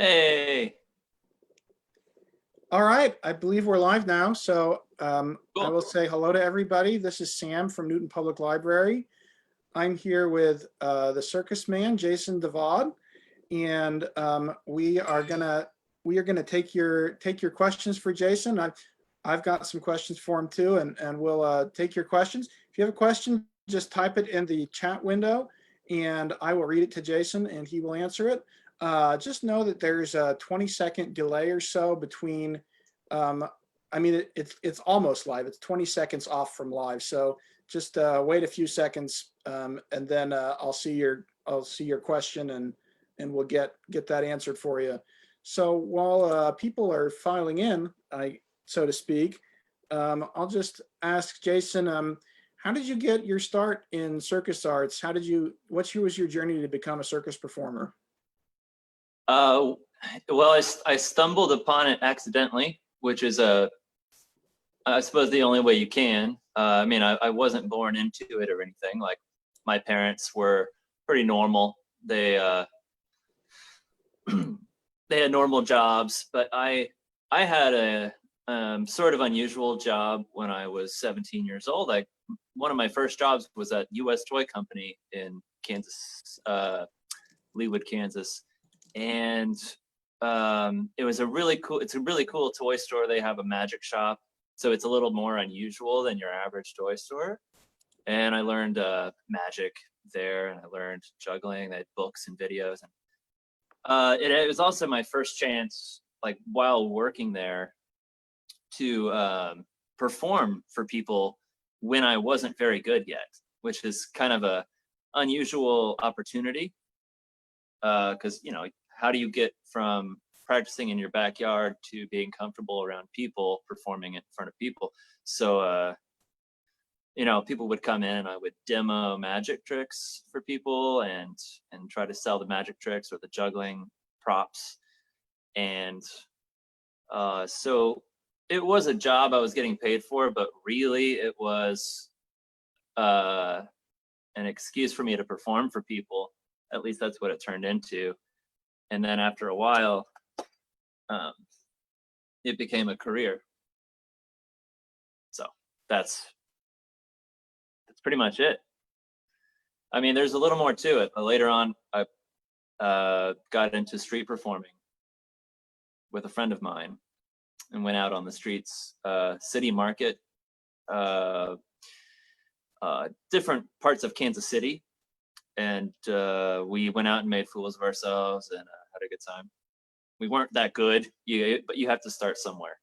Hey, All right, I believe we're live now. So I will cool. say hello to everybody. This is Sam from Newton Public Library. I'm here with the Circus Man, Jason DeVod, and we are gonna take your questions for Jason. I've got some questions for him too, and we'll take your questions. If you have a question, just type it in the chat window, and I will read it to Jason, and he will answer it. Just know that there's a 20-second delay or so between. Um, I mean, it's almost live. It's 20 seconds off from live, so just wait a few seconds, and then I'll see your question, and we'll get that answered for you. So while people are filing in, so to speak, I'll just ask Jason. How did you get your start in circus arts? What was your journey to become a circus performer? Uh, well, I stumbled upon it accidentally, which is I suppose the only way you can. I mean, I wasn't born into it or anything. Like my parents were pretty normal. They they had normal jobs, but I had a sort of unusual job when I was 17 years old. One of my first jobs was at U.S. Toy Company in Kansas, Leawood, Kansas, and it was a really cool. It's a really cool toy store. They have a magic shop, so it's a little more unusual than your average toy store. And I learned magic there, and I learned juggling. They had books and videos, and it was also my first chance, like while working there, to perform for people when I wasn't very good yet, which is kind of a unusual opportunity. Because how do you get from practicing in your backyard to being comfortable around people, performing in front of people? So people would come in, I would demo magic tricks for people and try to sell the magic tricks or the juggling props. And so it was a job I was getting paid for, but really it was uh, an excuse for me to perform for people. At least that's what it turned into. And then after a while, um, it became a career. So that's pretty much it. I mean, there's a little more to it. But later on, I got into street performing with a friend of mine and went out on the streets, city market, uh, different parts of Kansas City. And we went out and made fools of ourselves and had a good time. We weren't that good, but you have to start somewhere.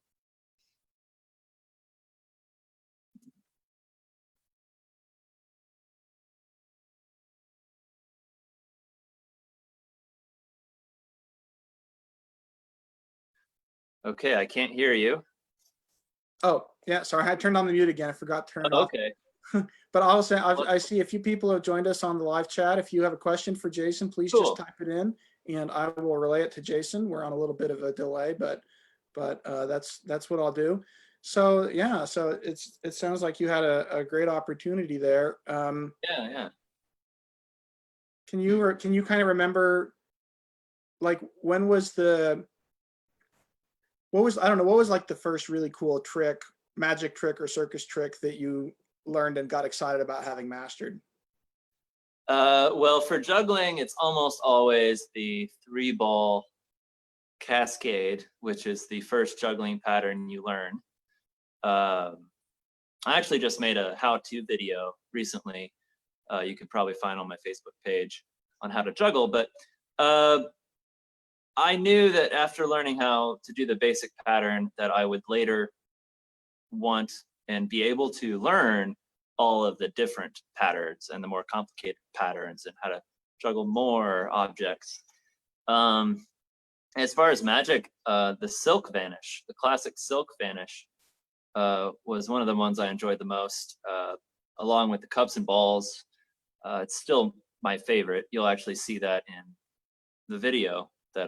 Okay, I can't hear you. Oh, yeah, sorry, I turned on the mute again. I forgot to turn it Oh, off. okay. But also, I see a few people have joined us on the live chat. If you have a question for Jason, please just Cool. type it in, and I will relay it to Jason. We're on a little bit of a delay, but that's what I'll do. So yeah, so it sounds like you had a great opportunity there. Yeah, yeah. Can you kind of remember, like, I don't know, what was like the first really cool trick, magic trick or circus trick that you learned and got excited about having mastered? Well, for juggling, it's almost always the 3-ball cascade, which is the first juggling pattern you learn. I actually just made a how-to video recently. You could probably find on my Facebook page on how to juggle, but I knew that after learning how to do the basic pattern that I would later want and be able to learn all of the different patterns and the more complicated patterns and how to juggle more objects. As far as magic, the Silk Vanish, the classic Silk Vanish, was one of the ones I enjoyed the most, along with the cups and balls. It's still my favorite. You'll actually see that in the video that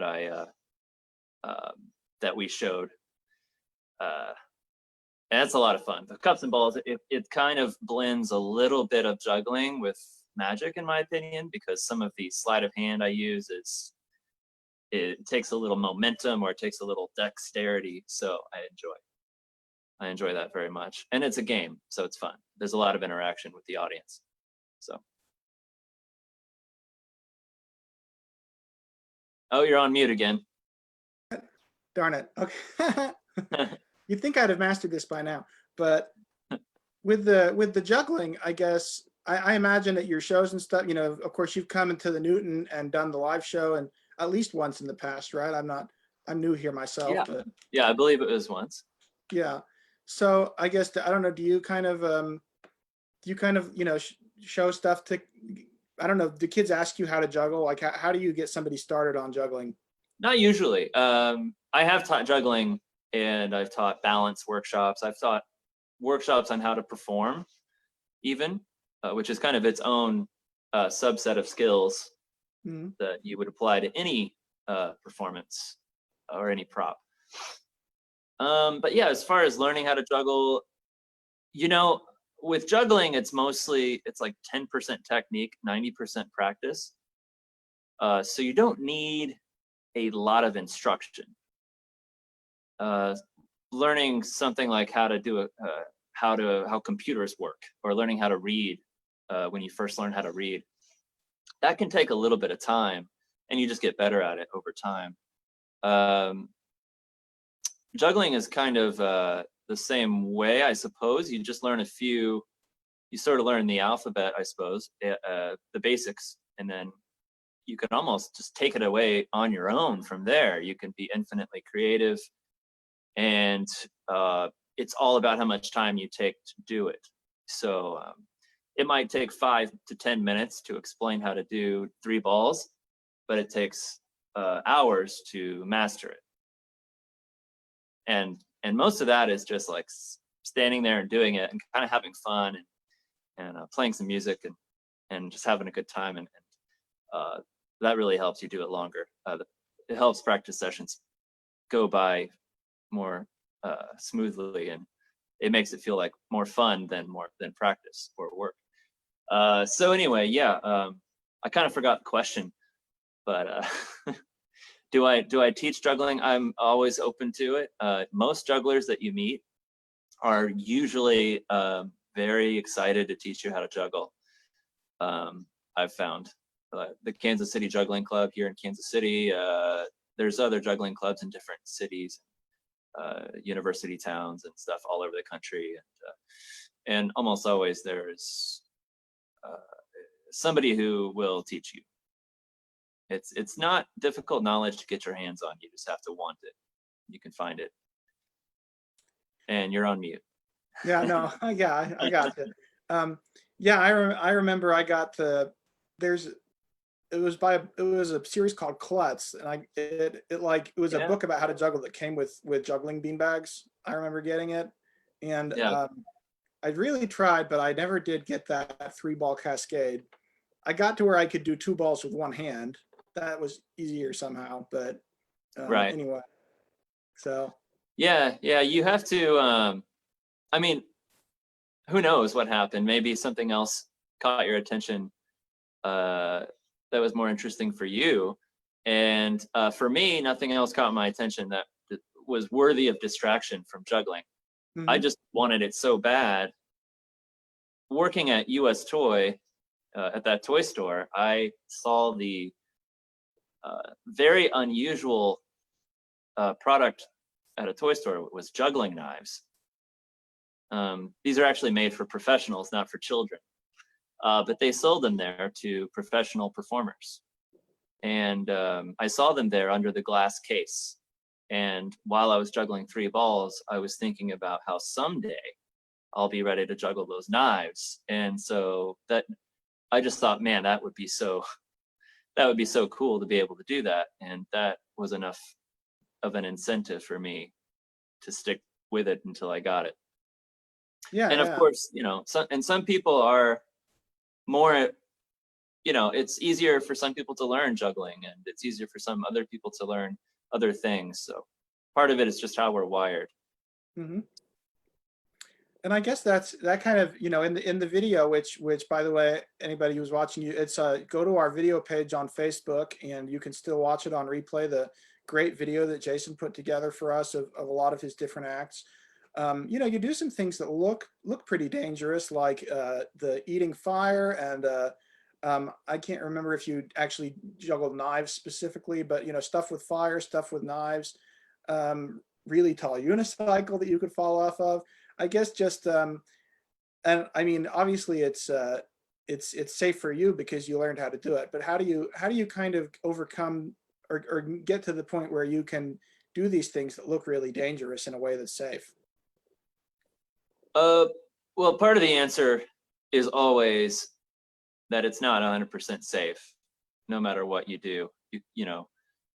that we showed. And that's a lot of fun. The cups and balls, it kind of blends a little bit of juggling with magic, in my opinion, because some of the sleight of hand I use is it takes a little momentum or it takes a little dexterity. So I enjoy that very much. And it's a game, so it's fun. There's a lot of interaction with the audience. So. Oh, you're on mute again. Darn it. Okay. You'd think I'd have mastered this by now, but with the juggling, I guess I imagine at your shows and stuff, you know, of course you've come into the Newton and done the live show and at least once in the past, right? I'm new here myself, Yeah. but Yeah, I believe it was once. yeah. So I guess I don't know. Do you kind of you know show stuff to? I don't know. Do kids ask you how to juggle? Like how do you get somebody started on juggling? Not usually. I have taught juggling and I've taught balance workshops. I've taught workshops on how to perform, even, which is kind of its own subset of skills Mhm. that you would apply to any performance or any prop. But yeah, as far as learning how to juggle, you know, with juggling, it's like 10% technique, 90% practice. So you don't need a lot of instruction. Learning something like how to do how computers work, or learning how to read when you first learn how to read, that can take a little bit of time, and you just get better at it over time. Juggling is kind of the same way, I suppose. You just learn you sort of learn the alphabet, I suppose, the basics, and then you can almost just take it away on your own from there. You can be infinitely creative, and it's all about how much time you take to do it. So it might take 5 to 10 minutes to explain how to do 3 balls, but it takes hours to master it. And most of that is just like standing there and doing it and kind of having fun and playing some music and just having a good time, and that really helps you do it longer. It helps practice sessions go by more smoothly, and it makes it feel like more fun than practice or work. So anyway, yeah, I kind of forgot the question, but do I teach juggling? I'm always open to it. Most jugglers that you meet are usually very excited to teach you how to juggle. I've found the Kansas City Juggling Club here in Kansas City. There's other juggling clubs in different cities, university towns and stuff all over the country, and almost always there's somebody who will teach you. It's not difficult knowledge to get your hands on. You just have to want it. You can find it. And you're on mute. Yeah, no, yeah, I got you. Yeah, I remember I got it was a series called Klutz, and it was a book about how to juggle that came with juggling beanbags. I remember getting it, and I really tried, but I never did get that 3-ball cascade. I got to where I could do 2 balls with one hand. That was easier somehow, but right. Anyway, so yeah, you have to. I mean, who knows what happened? Maybe something else caught your attention that was more interesting for you, and for me, nothing else caught my attention that was worthy of distraction from juggling. mhm. I just wanted it so bad. Working at US Toy, at that toy store, I saw the very unusual product at a toy store was juggling knives. These are actually made for professionals, not for children. But they sold them there to professional performers. And I saw them there under the glass case. And while I was juggling 3 balls, I was thinking about how someday I'll be ready to juggle those knives. And so that I just thought, man, that would be so cool to be able to do that. And that was enough of an incentive for me to stick with it until I got it. Yeah, and of course, you know, some people are more, you know, it's easier for some people to learn juggling, and it's easier for some other people to learn other things. So part of it is just how we're wired. Mm-hmm. And I guess that kind of, in the video, which by the way, anybody who's watching you, it's go to our video page on Facebook and you can still watch it on replay. The great video that Jason put together for us of a lot of his different acts. You do some things that look pretty dangerous, like the eating fire, and I can't remember if you actually juggled knives specifically, but stuff with fire, stuff with knives, really tall unicycle that you could fall off of. I guess just and I mean, obviously it's safe for you because you learned how to do it, but how do you kind of overcome or get to the point where you can do these things that look really dangerous in a way that's safe? Uh, well, part of the answer is always that it's not 100% safe, no matter what you do.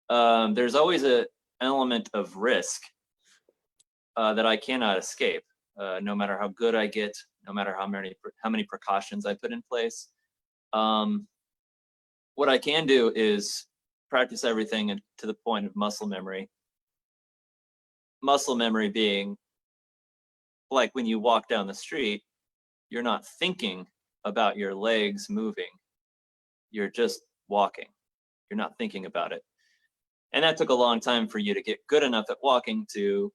There's always a element of risk that I cannot escape, no matter how good I get, no matter how many precautions I put in place. What I can do is practice everything to the point of muscle memory. Muscle memory being like when you walk down the street, you're not thinking about your legs moving. You're just walking. You're not thinking about it. And that took a long time for you to get good enough at walking to,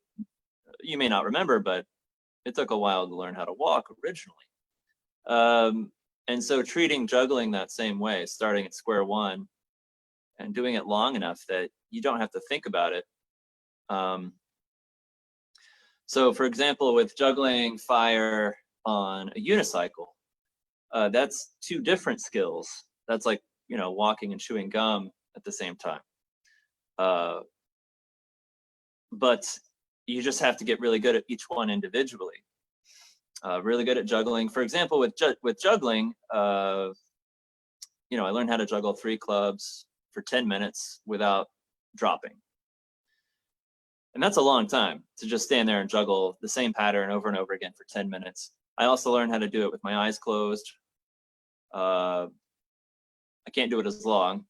you may not remember, but it took a while to learn how to walk originally. And so treating juggling that same way, starting at square one and doing it long enough that you don't have to think about it. So for example, with juggling fire on a unicycle, that's two different skills. That's like, walking and chewing gum at the same time. But you just have to get really good at each one individually. Really good at juggling. For example, with juggling, I learned how to juggle 3 clubs for 10 minutes without dropping. And that's a long time to just stand there and juggle the same pattern over and over again for 10 minutes. I also learned how to do it with my eyes closed. I can't do it as long,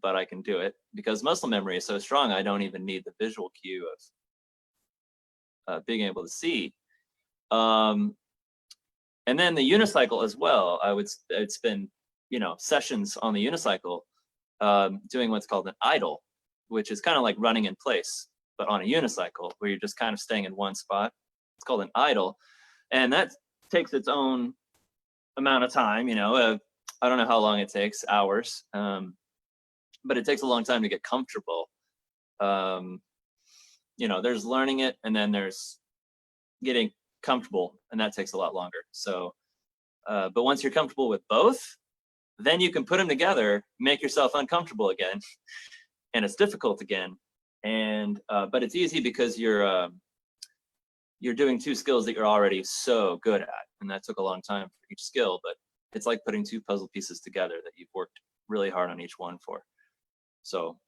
but I can do it because muscle memory is so strong. I don't even need the visual cue of being able to see. And then the unicycle as well. I'd spend, sessions on the unicycle doing what's called an idle, which is kind of like running in place, but on a unicycle where you're just kind of staying in one spot. It's called an idle. And that takes its own amount of time, I don't know how long it takes, hours, but it takes a long time to get comfortable. There's learning it, and then there's getting comfortable, and that takes a lot longer. So, but once you're comfortable with both, then you can put them together, make yourself uncomfortable again, and it's difficult again. And but it's easy because you're doing 2 skills that you're already so good at, and that took a long time for each skill. But it's like putting 2 puzzle pieces together that you've worked really hard on each one for. So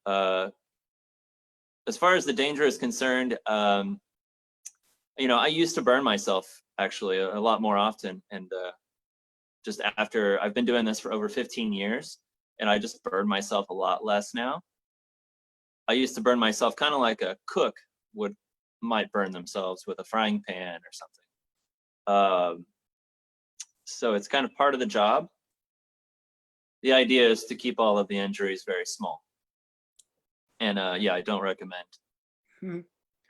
as far as the danger is concerned, I used to burn myself actually a lot more often, and just after I've been doing this for over 15 years, and I just burn myself a lot less now. I used to burn myself kind of like a cook might burn themselves with a frying pan or something. So it's kind of part of the job. The idea is to keep all of the injuries very small. And I don't recommend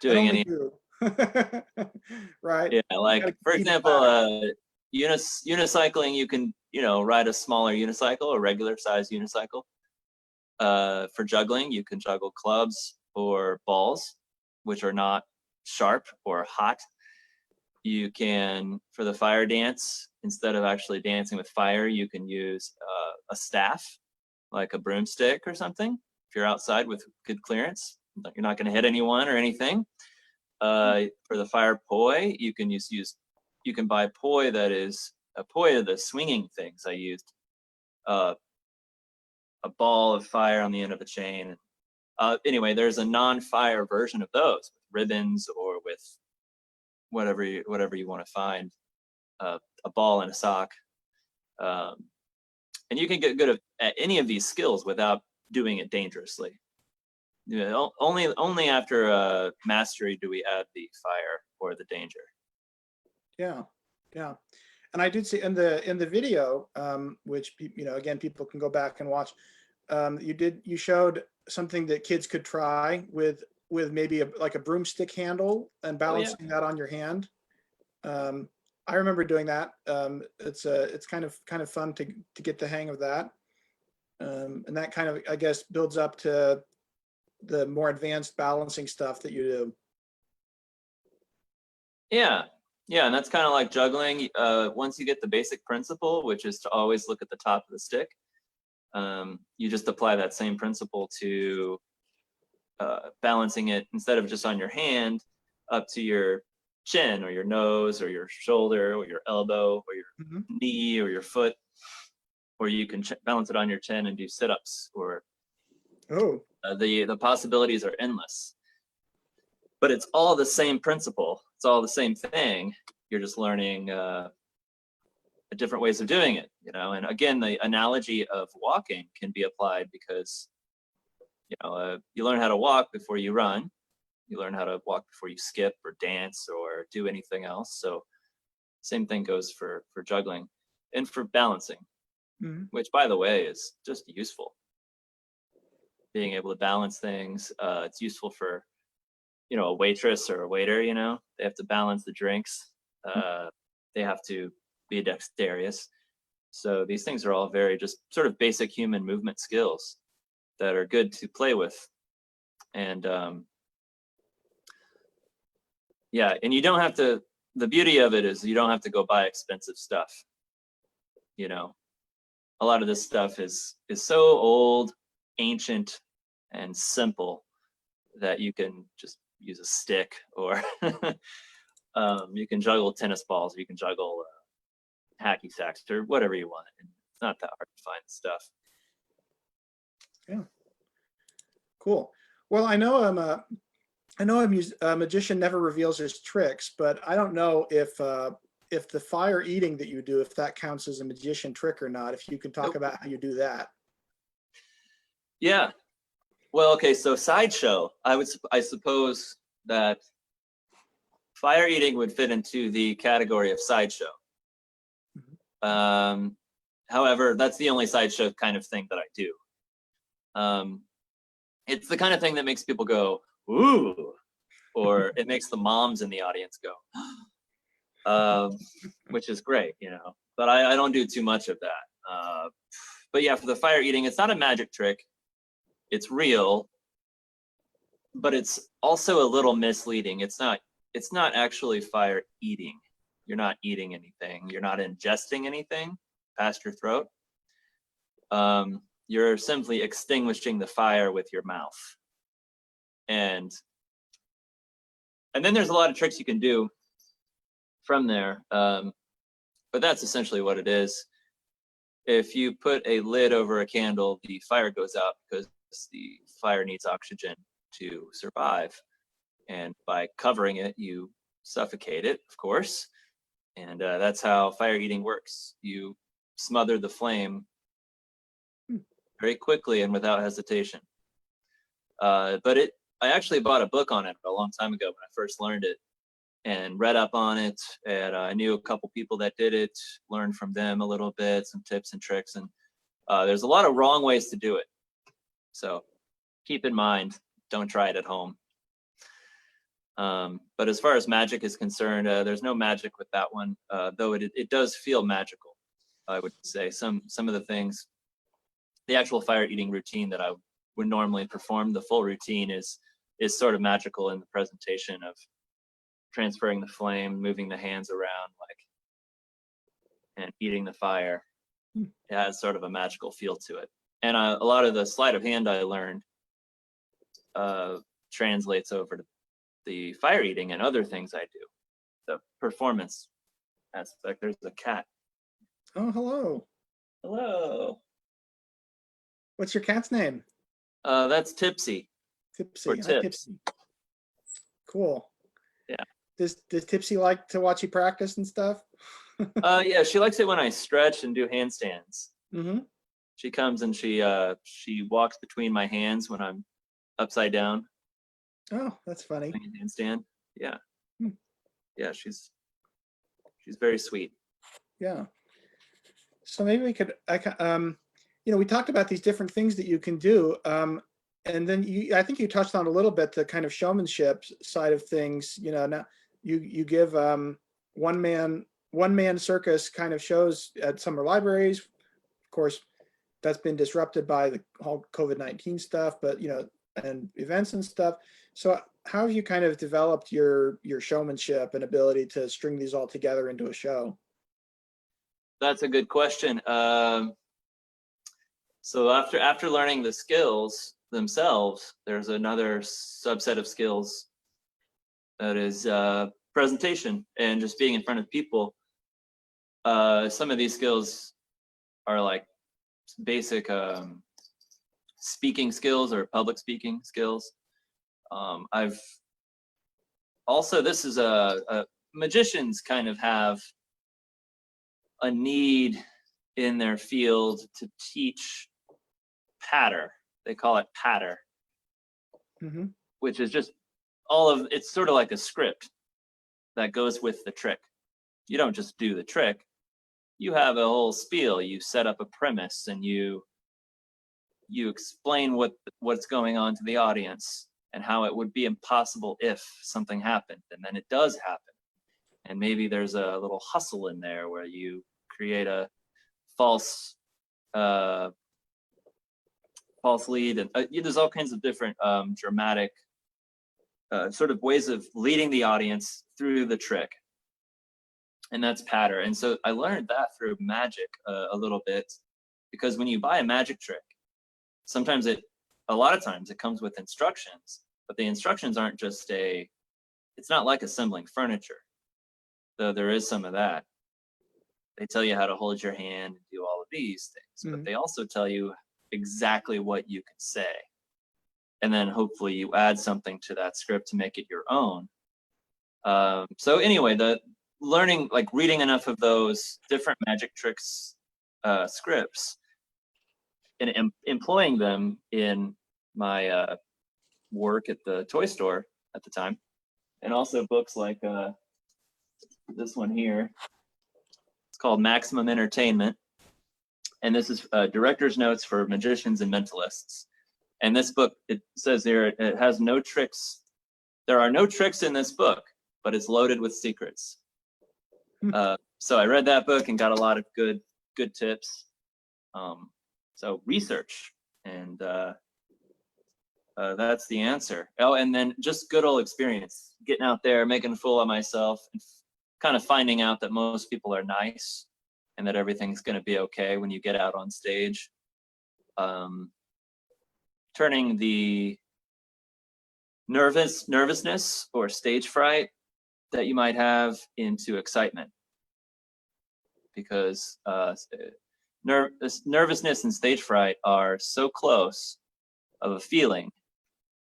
doing any. Right. Yeah, like for example, unicycling, you can, ride a smaller unicycle, a regular size unicycle. For juggling, you can juggle clubs or balls, which are not sharp or hot. You can, for the fire dance, instead of actually dancing with fire, you can use a staff, like a broomstick or something. If you're outside with good clearance, you're not going to hit anyone or anything. For the fire poi, you can you can buy poi that is a poi of the swinging things. I used a ball of fire on the end of a chain. Anyway, there's a non-fire version of those with ribbons or with whatever you want to find, a ball and a sock. And you can get good at any of these skills without doing it dangerously. Only after mastery do we add the fire or the danger. Yeah. Yeah. And I did see in the video, which again, people can go back and watch. You showed something that kids could try with maybe like a broomstick handle and Oh yeah. balancing that on your hand. I remember doing that. It's kind of fun to get the hang of that. And that kind of, I guess, builds up to the more advanced balancing stuff that you do. Yeah. Yeah, and that's kind of like juggling. Once you get the basic principle, which is to always look at the top of the stick, you just apply that same principle to balancing it instead of just on your hand up to your chin or your nose or your shoulder or your elbow or your Mhm. knee or your foot, or you can balance it on your chin and do sit-ups, or Oh, the possibilities are endless. But it's all the same principle. It's all the same thing. You're just learning different ways of doing it, And again, the analogy of walking can be applied because, you learn how to walk before you run. You learn how to walk before you skip or dance or do anything else. So same thing goes for juggling and for balancing, mhm. which, by the way, is just useful. Being able to balance things. It's useful for, a waitress or a waiter, they have to balance the drinks. They have to be dexterous. So these things are all very just sort of basic human movement skills that are good to play with. And yeah, and you don't have to, the beauty of it is you don't have to go buy expensive stuff. A lot of this stuff is so old, ancient, and simple that you can just use a stick, or you can juggle tennis balls, or you can juggle hacky sacks, or whatever you want. And it's not that hard to find stuff. Yeah. Cool. Well, I know a magician never reveals his tricks, but I don't know if the fire eating that you do, if that counts as a magician trick or not. If you can talk Nope. about how you do that. Yeah. Well, okay. So sideshow, I suppose that fire eating would fit into the category of sideshow. However, that's the only sideshow kind of thing that I do. It's the kind of thing that makes people go, ooh, or it makes the moms in the audience go, which is great, But I don't do too much of that. But yeah, for the fire eating, it's not a magic trick. It's real, but it's also a little misleading. It's not actually fire eating. You're not eating anything. You're not ingesting anything past your throat. You're simply extinguishing the fire with your mouth. And then there's a lot of tricks you can do from there. But that's essentially what it is. If you put a lid over a candle, the fire goes out because the fire needs oxygen to survive. And by covering it, you suffocate it, of course. And that's how fire eating works. You smother the flame very quickly and without hesitation. But I actually bought a book on it a long time ago when I first learned it, and read up on it. And I knew a couple people that did it, learned from them a little bit, some tips and tricks. And there's a lot of wrong ways to do it. So keep in mind, don't try it at home. But as far as magic is concerned, there's no magic with that one, though it does feel magical, I would say. Some of the things, the actual fire eating routine that I would normally perform, the full routine is sort of magical in the presentation of transferring the flame, moving the hands around, and eating the fire. It has sort of a magical feel to it. And a lot of the sleight of hand I learned translates over to the fire eating and other things I do. The performance aspect. There's a cat. Oh, hello. Hello. What's your cat's name? That's Tipsy. Tipsy. For Hi, tips. Tipsy. Cool. Yeah. Does Tipsy like to watch you practice and stuff? Yeah, she likes it when I stretch and do handstands. Mm-hmm. She comes and she walks between my hands when I'm upside down. Oh, that's funny. Doing a handstand. Yeah. Hmm. Yeah, she's She's very sweet. Yeah. So maybe we could, you know, we talked about these different things that you can do. And then I think you touched on a little bit the kind of showmanship side of things. You know, now you give one man circus kind of shows at summer libraries. Of course, that's been disrupted by the whole COVID-19 stuff, but you know, and events and stuff. So how have you kind of developed your showmanship and ability to string these all together into a show? That's a good question. So after learning the skills themselves, there's another subset of skills that is presentation and just being in front of people. Some of these skills are like basic speaking skills or public speaking skills. I've also, this is magicians kind of have a need in their field to teach patter. They call it patter, which is just it's sort of like a script that goes with the trick. You don't just do the trick. You have a whole spiel. You set up a premise and you explain what's going on to the audience and how it would be impossible if something happened, and then it does happen. And maybe there's a little hustle in there where you create a false lead, and there's all kinds of different dramatic sort of ways of leading the audience through the trick, and that's patter. And so I learned that through magic a little bit, because when you buy a magic trick, sometimes a lot of times it comes with instructions, but the instructions aren't just it's not like assembling furniture, though there is some of that. They tell you how to hold your hand and do all of these things, but they also tell you exactly what you can say. And then hopefully you add something to that script to make it your own. So anyway, the learning, like reading enough of those different magic tricks scripts and employing them in my work at the toy store at the time, and also books like this one here. It's called Maximum Entertainment, and this is director's notes for magicians and mentalists. And this book, it says here, it has no tricks. There are no tricks in this book, but it's loaded with secrets. So I read that book and got a lot of good tips. So research, and that's the answer. Oh, and then just good old experience, getting out there, making a fool of myself, and kind of finding out that most people are nice and that everything's going to be okay when you get out on stage. Turning the nervousness or stage fright that you might have into excitement, because nervousness and stage fright are so close of a feeling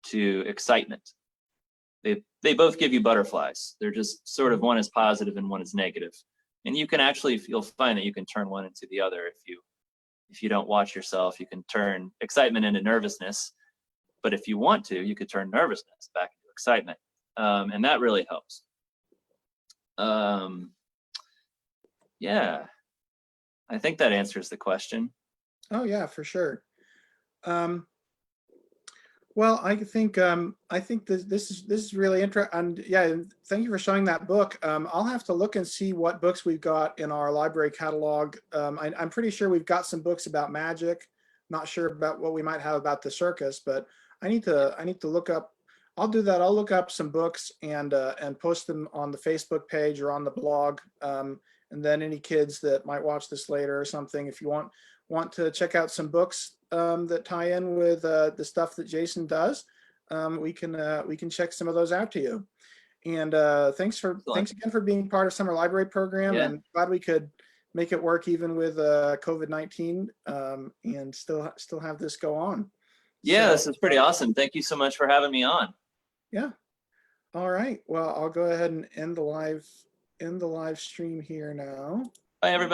to excitement. They both give you butterflies. They're just sort of, one is positive and one is negative. And you can actually, you'll find that you can turn one into the other if you don't watch yourself. You can turn excitement into nervousness, but if you want to, you could turn nervousness back into excitement, and that really helps. Yeah, I think that answers the question. Oh yeah, for sure. Well, I think this is really interesting, and yeah, thank you for showing that book. I'll have to look and see what books we've got in our library catalog. I'm pretty sure we've got some books about magic. Not sure about what we might have about the circus, but I need to look up. I'll do that. I'll look up some books and post them on the Facebook page or on the blog. And then any kids that might watch this later or something, if you want to check out some books that tie in with the stuff that Jason does, we can check some of those out to you. And thanks again for being part of Summer Library Program. Yeah. And glad we could make it work even with COVID-19 and still have this go on. Yeah, so, this is pretty awesome. Thank you so much for having me on. Yeah. All right. Well, I'll go ahead and end the live stream here now. Bye, everybody.